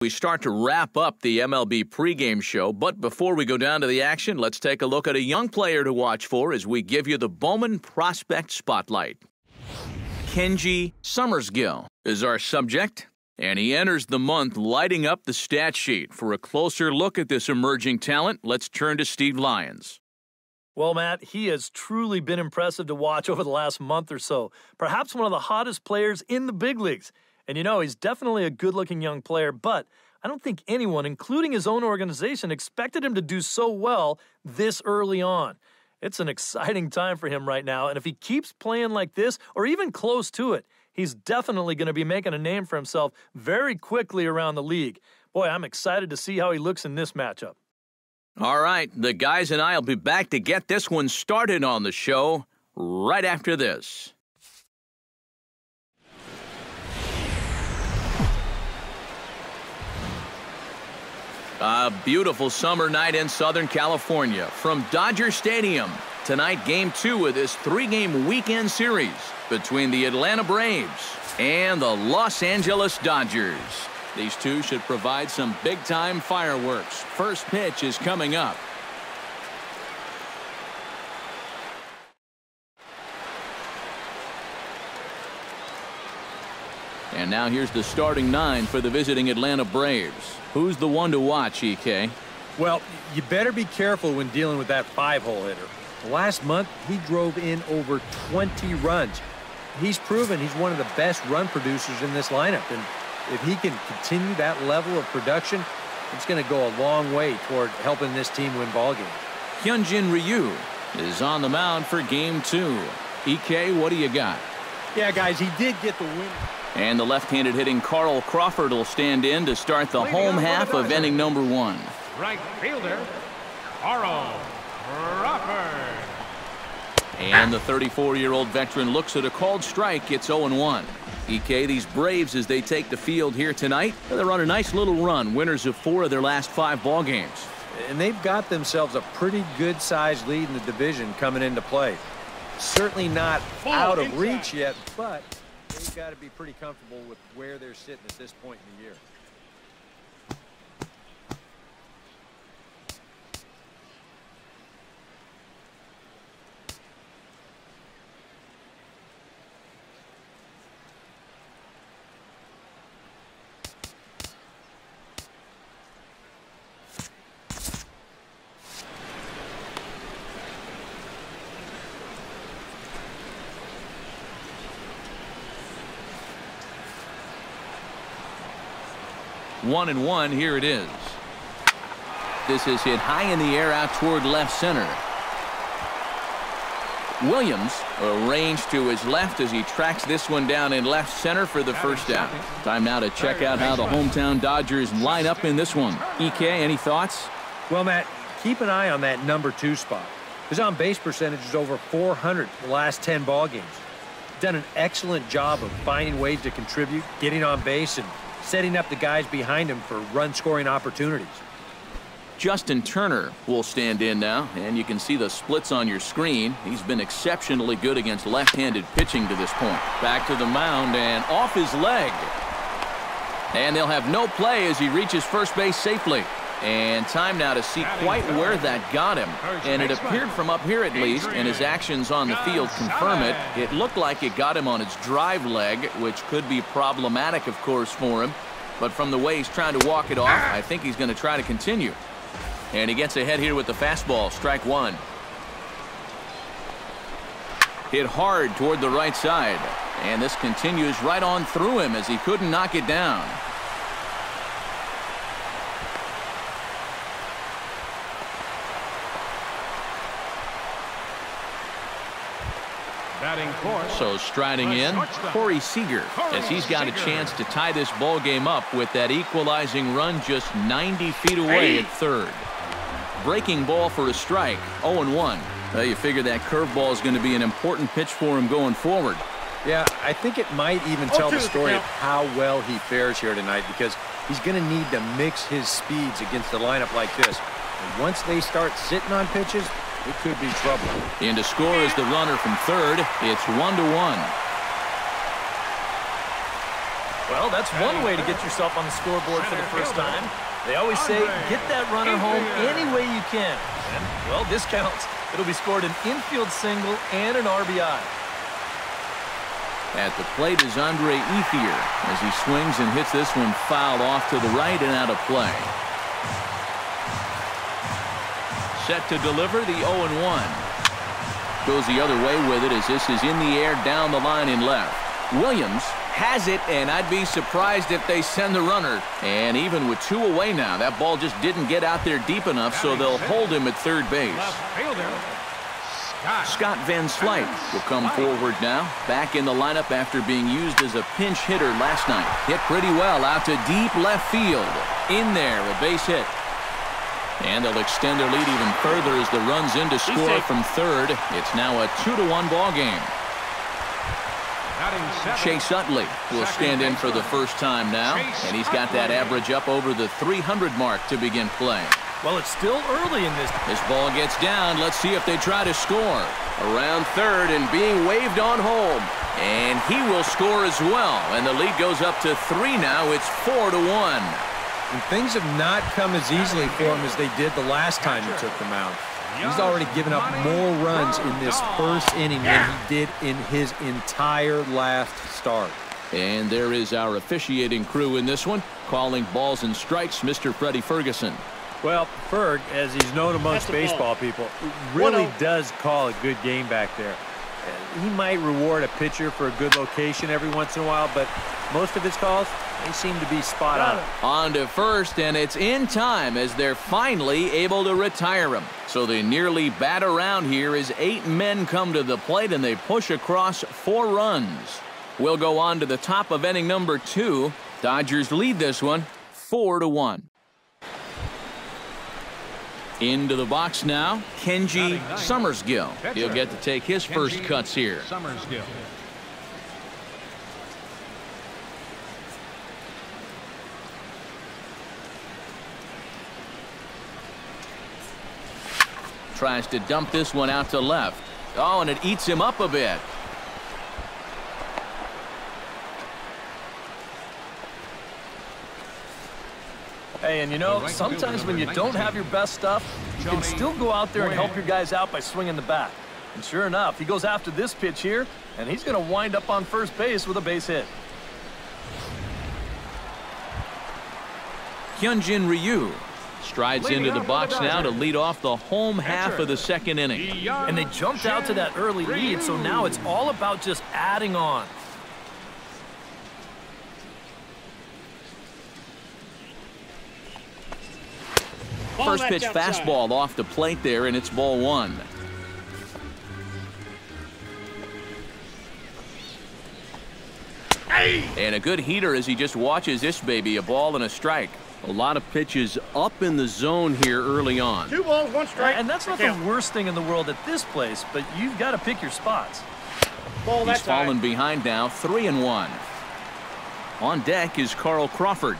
We start to wrap up the MLB pregame show, but before we go down to the action, let's take a look at a young player to watch for as we give you the Bowman Prospect Spotlight. Kenji Summersgill is our subject, and he enters the month lighting up the stat sheet. For a closer look at this emerging talent, let's turn to Steve Lyons. Well, Matt, he has truly been impressive to watch over the last month or so. Perhaps one of the hottest players in the big leagues. And you know, he's definitely a good-looking young player, but I don't think anyone, including his own organization, expected him to do so well this early on. It's an exciting time for him right now, and if he keeps playing like this, or even close to it, he's definitely going to be making a name for himself very quickly around the league. Boy, I'm excited to see how he looks in this matchup. All right, the guys and I will be back to get this one started on the show right after this. A beautiful summer night in Southern California from Dodger Stadium. Tonight, Game 2 of this 3-game weekend series between the Atlanta Braves and the Los Angeles Dodgers. These two should provide some big-time fireworks. First pitch is coming up. And now here's the starting 9 for the visiting Atlanta Braves. Who's the one to watch, EK? Well, you better be careful when dealing with that 5-hole hitter. Last month, he drove in over 20 runs. He's proven he's one of the best run producers in this lineup. And if he can continue that level of production, it's going to go a long way toward helping this team win ball games. Hyunjin Ryu is on the mound for Game 2. EK, what do you got? Yeah, guys, he did get the win. And the left-handed hitting Carl Crawford will stand in to start the home half of inning number 1. Right fielder, Carl Crawford. And the 34-year-old veteran looks at a called strike. It's 0-1. EK, these Braves, as they take the field here tonight, they're on a nice little run, winners of 4 of their last 5 ball games. And they've got themselves a pretty good-sized lead in the division coming into play. Certainly not out of reach yet, but they've got to be pretty comfortable with where they're sitting at this point in the year. One and one, here it is. This is hit high in the air out toward left center. Williams arranged to his left as he tracks this one down in left center for the first out. Time now to check out how the hometown Dodgers line up in this one. EK, any thoughts? Well, Matt, keep an eye on that number 2 spot. His on-base percentage is over 400 the last 10 ball games. Done an excellent job of finding ways to contribute, getting on base, and setting up the guys behind him for run-scoring opportunities. Justin Turner will stand in now, and you can see the splits on your screen. He's been exceptionally good against left-handed pitching to this point. Back to the mound and off his leg. And they'll have no play as he reaches first base safely. And time now to see quite where that got him. And it appeared from up here at least, and his actions on the field confirm it. It looked like it got him on his drive leg, which could be problematic, of course, for him. But from the way he's trying to walk it off, I think he's going to try to continue. And he gets ahead here with the fastball, strike 1. Hit hard toward the right side. And this continues right on through him as he couldn't knock it down. So striding in, Corey Seager, as he's got a chance to tie this ball game up with that equalizing run just 90 feet away at third. Breaking ball for a strike, 0-1. Well, you figure that curveball is going to be an important pitch for him going forward. Yeah, I think it might even tell the story of how well he fares here tonight, because he's going to need to mix his speeds against a lineup like this. And once they start sitting on pitches, it could be trouble. In to score is the runner from third. It's 1-1. Well, that's one way to get yourself on the scoreboard for the first time. They always say, get that runner home any way you can. And, well, this counts. It'll be scored an infield single and an RBI. At the plate is Andre Ethier as he swings and hits this one foul off to the right and out of play. Set to deliver the 0-1. Goes the other way with it as this is in the air down the line in left. Williams has it, and I'd be surprised if they send the runner. And even with 2 away now, that ball just didn't get out there deep enough, so they'll hold him at third base. Scott Van Slyke will come forward now, back in the lineup after being used as a pinch hitter last night. Hit pretty well out to deep left field. In there, a base hit. And they'll extend their lead even further as the run's in to score from third. It's now a 2-1 ball game. Chase Utley will stand in for the first time now, and he's got that average up over the 300 mark to begin play. Well, it's still early in this. This ball gets down. Let's see if they try to score. Around third and being waved on home. And he will score as well. And the lead goes up to 3 now. It's 4-1. And things have not come as easily for him as they did the last time he took the mound. He's already given up more runs in this first inning than he did in his entire last start. And there is our officiating crew in this one, calling balls and strikes, Mr. Freddie Ferguson. Well, Ferg, as he's known amongst baseball people, really does call a good game back there. He might reward a pitcher for a good location every once in a while, but most of his calls, they seem to be spot on. On to first, and it's in time as they're finally able to retire him. So they nearly bat around here as 8 men come to the plate, and they push across 4 runs. We'll go on to the top of inning number 2. Dodgers lead this one 4-1. Into the box now, Kenji Summersgill. He'll get to take his first cuts here. Tries to dump this one out to left. Oh, and it eats him up a bit. Hey, and you know, sometimes when you don't have your best stuff, you can still go out there and help your guys out by swinging the bat. And sure enough, he goes after this pitch here, and he's going to wind up on first base with a base hit. Hyunjin Ryu strides into the box now to lead off the home half of the second inning. And they jumped out to that early lead, so now it's all about just adding on. First pitch fastball off the plate there, and it's ball 1. And a good heater as he just watches this baby, a ball and a strike. A lot of pitches up in the zone here early on. 2 balls, 1 strike. And that's not the worst thing in the world at this place, but you've got to pick your spots. He's fallen behind now, 3-1. On deck is Carl Crawford.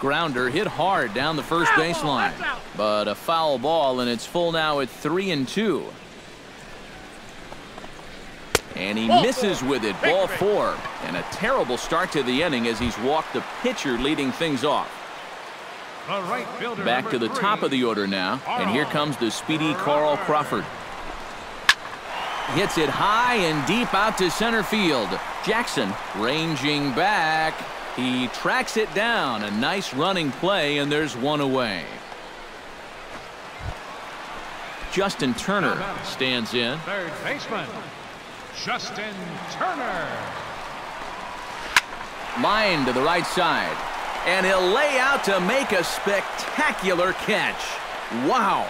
Grounder hit hard down the first baseline, but a foul ball, and it's full now at 3-2. And he misses with it, ball 4. And a terrible start to the inning as he's walked the pitcher leading things off. Back to the top of the order now, and here comes the speedy Carl Crawford. Hits it high and deep out to center field. Jackson ranging back. He tracks it down. A nice running play, and there's 1 away. Justin Turner stands in. Third baseman, Justin Turner. Line to the right side. And he'll lay out to make a spectacular catch. Wow.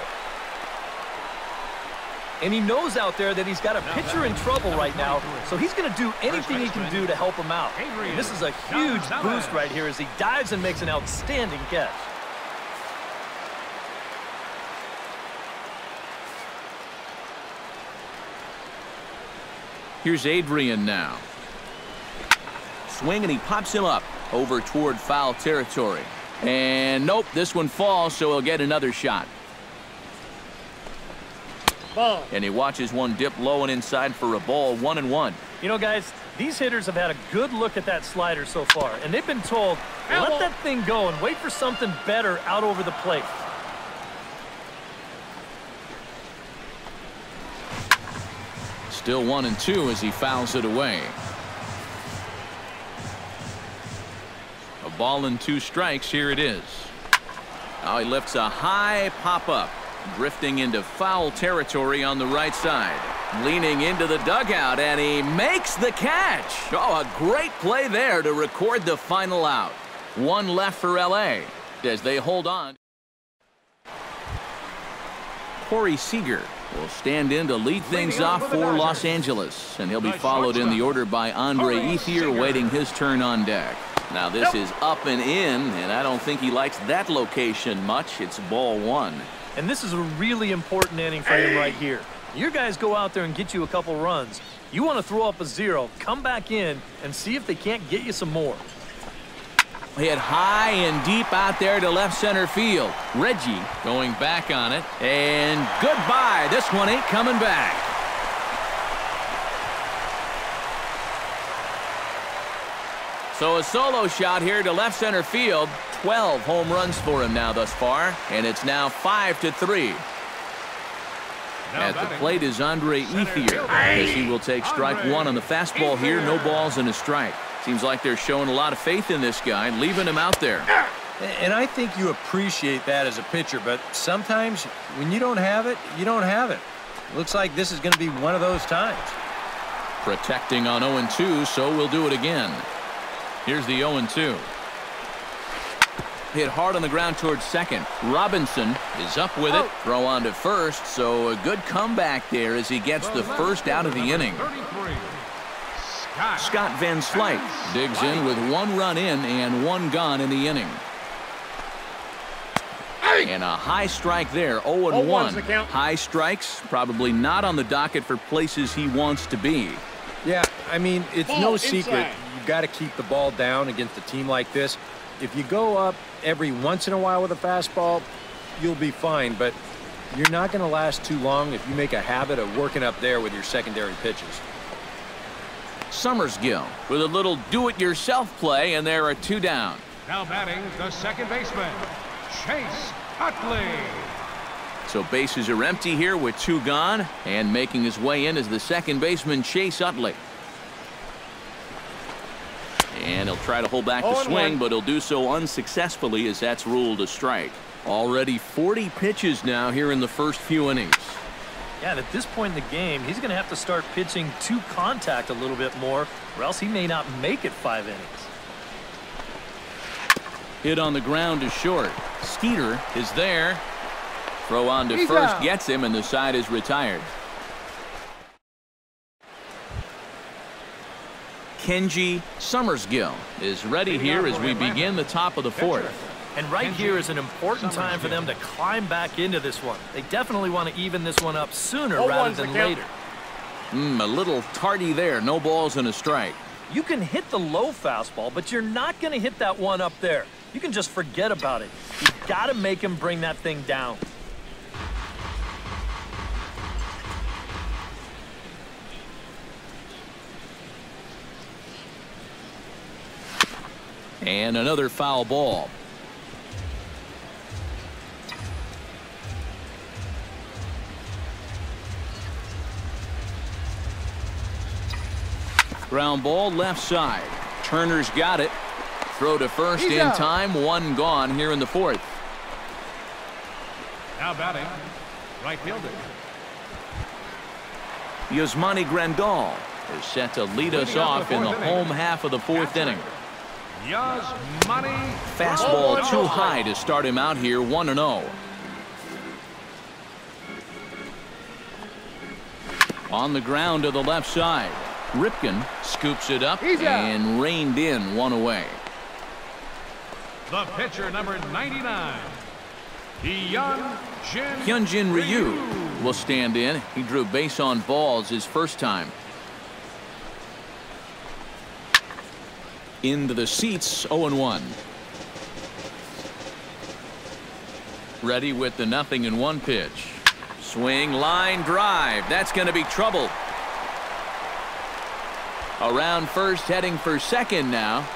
And he knows out there that he's got a pitcher in trouble right now, so he's going to do anything he can do to help him out. And this is a huge boost right here as he dives and makes an outstanding catch. Here's Adrian now. Swing, and he pops him up over toward foul territory. And nope, this one falls, so he'll get another shot. And he watches one dip low and inside for a ball, 1-1. You know, guys, these hitters have had a good look at that slider so far, and they've been told, let that thing go and wait for something better out over the plate. Still 1-2 as he fouls it away. A ball and 2 strikes. Here it is. Oh, he lifts a high pop-up, drifting into foul territory on the right side. Leaning into the dugout, and he makes the catch. Oh, a great play there to record the final out. 1 left for L.A. as they hold on. Corey Seager will stand in to lead things off for Los Angeles, and he'll be followed in the order by Andre Ethier, waiting his turn on deck. Now this is up and in, and I don't think he likes that location much. It's ball 1. And this is a really important inning for him right here. Your guys go out there and get you a couple runs. You want to throw up a 0, come back in, and see if they can't get you some more. Hit high and deep out there to left center field. Reggie going back on it, and goodbye. This one ain't coming back. So a solo shot here to left center field. 12 home runs for him now thus far, and it's now 5-3. At the plate is Andre Ethier, as he will take strike 1 on the fastball here. No balls and a strike. Seems like they're showing a lot of faith in this guy, leaving him out there. And I think you appreciate that as a pitcher, but sometimes when you don't have it, you don't have it. Looks like this is going to be one of those times. Protecting on 0-2, so we'll do it again. Here's the 0-2. Hit hard on the ground towards second. Robinson is up with it. Throw on to first, so a good comeback there as he gets the first out of the inning. Scott Van Slyke digs in with 1 run in and 1 gone in the inning. And a high strike there, 0-1. High strikes, probably not on the docket for places he wants to be. Yeah, I mean, it's no secret. You've got to keep the ball down against a team like this. If you go up every once in a while with a fastball, you'll be fine, but you're not going to last too long if you make a habit of working up there with your secondary pitches. Summersgill with a little do-it-yourself play, and there are 2 down. Now batting the second baseman, Chase Utley. So bases are empty here with 2 gone, and making his way in is the second baseman, Chase Utley. And he'll try to hold back the swing, but he'll do so unsuccessfully as that's ruled a strike. Already 40 pitches now here in the first few innings. Yeah, and at this point in the game, he's going to have to start pitching to contact a little bit more, or else he may not make it 5 innings. Hit on the ground to short. Skeeter is there. Throw on to first, gets him, and the side is retired. Kenji Summersgill is ready here as we begin the top of the 4th. And right here is an important time for them to climb back into this one. They definitely want to even this one up sooner rather than later. A little tardy there. No balls and a strike. You can hit the low fastball, but you're not going to hit that one up there. You can just forget about it. You've got to make him bring that thing down. And another foul ball. Ground ball left side. Turner's got it. Throw to first in time. 1 gone here in the 4th. Now batting, right fielder. Yasmani Grandal is set to lead us off in the home half of the 4th inning. Yasmani. Fastball too high to start him out here, 1-0. On the ground to the left side. Ripken scoops it up and reined in 1 away. The pitcher, number 99, Hyunjin Ryu will stand in. He drew base on balls his first time. Into the seats, 0-1. Ready with the 0-1 pitch. Swing, line drive. That's going to be trouble. Around first, heading for second now.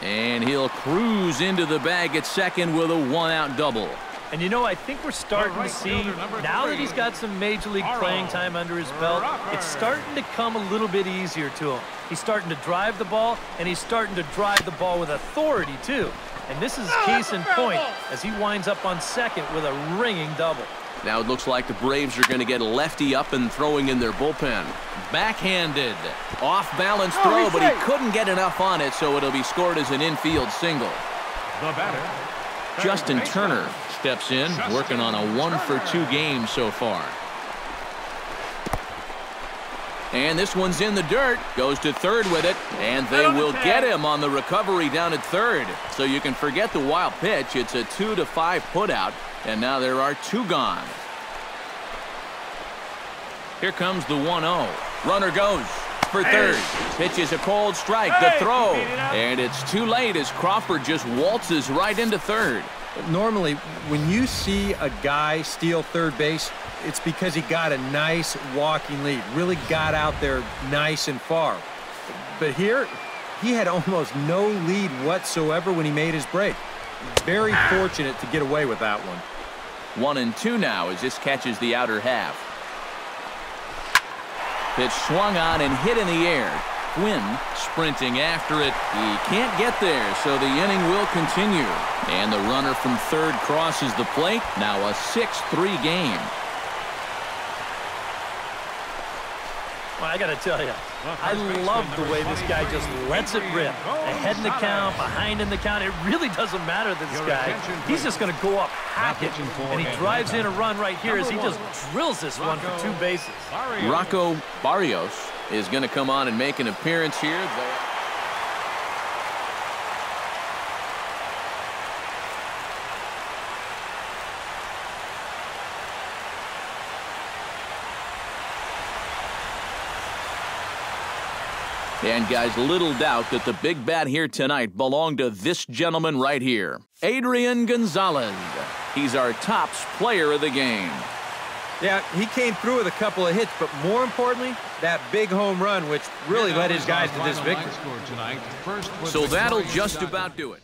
And he'll cruise into the bag at second with a one-out double. And you know, I think we're starting to see, now that he's got some Major League playing time under his belt, it's starting to come a little bit easier to him. He's starting to drive the ball, and he's starting to drive the ball with authority, too. And this is case in point as he winds up on second with a ringing double. Now it looks like the Braves are going to get lefty up and throwing in their bullpen. Backhanded. Off-balance throw, but he couldn't get enough on it, so it'll be scored as an infield single. The batter, Justin Turner steps in, working on a 1-for-2 game so far. And this one's in the dirt. Goes to third with it, and they will get him on the recovery down at third. So you can forget the wild pitch. It's a 2-5 putout, and now there are 2 gone. Here comes the 1-0. Runner goes for third. Pitch is a cold strike. The throw, and it's too late as Crawford just waltzes right into third. Normally, when you see a guy steal third base, it's because he got a nice walking lead, really got out there nice and far. But here, he had almost no lead whatsoever when he made his break. Very fortunate to get away with that one. 1-2 now as this catches the outer half. Pitch swung on and hit in the air. Quinn sprinting after it. He can't get there, so the inning will continue. And the runner from third crosses the plate. Now a 6-3 game. Well, I got to tell you, I love the way this guy just lets it rip. Ahead in the count, behind in the count. It really doesn't matter to this guy. He's just going to go up, hack it, and he drives in a run right here as he just drills this one for 2 bases. Rocco Barrios is going to come on and make an appearance here. And guys, little doubt that the big bat here tonight belonged to this gentleman right here, Adrian Gonzalez. He's our tops player of the game. Yeah, he came through with a couple of hits, but more importantly, that big home run, which really led his guys to this victory. So that'll just about do it.